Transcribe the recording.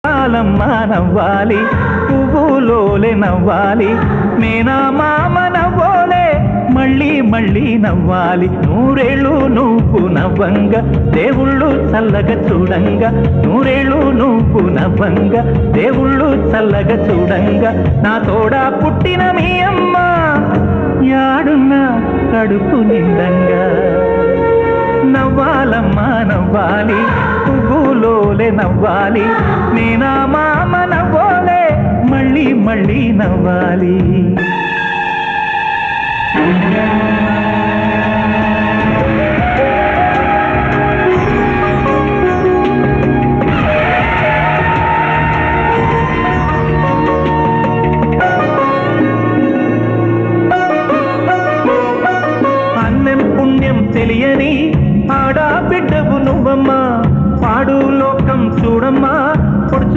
కాలమ్మ నవ్వాలి, పువ్వులోలే నవ్వాలి, మేనా మామ నవ్వోలే మళ్ళీ మళ్ళీ నవ్వాలి. నూరేళ్ళు నువ్వు నవ్వంగా దేవుళ్ళు చల్లగా చూడంగా, నూరేళ్ళు నువ్వు నవ్వంగా దేవుళ్ళు చల్లగా చూడంగా. నా తోడా పుట్టిన మీ అమ్మ యాడున్నా కడుపు నిండంగా. నవ్వాలమ్మా నవ్వాలి, పువ్వులోలే నవ్వాలి, నేనా మామ నవ్వోలే మళ్ళీ మళ్ళీ నవ్వాలి.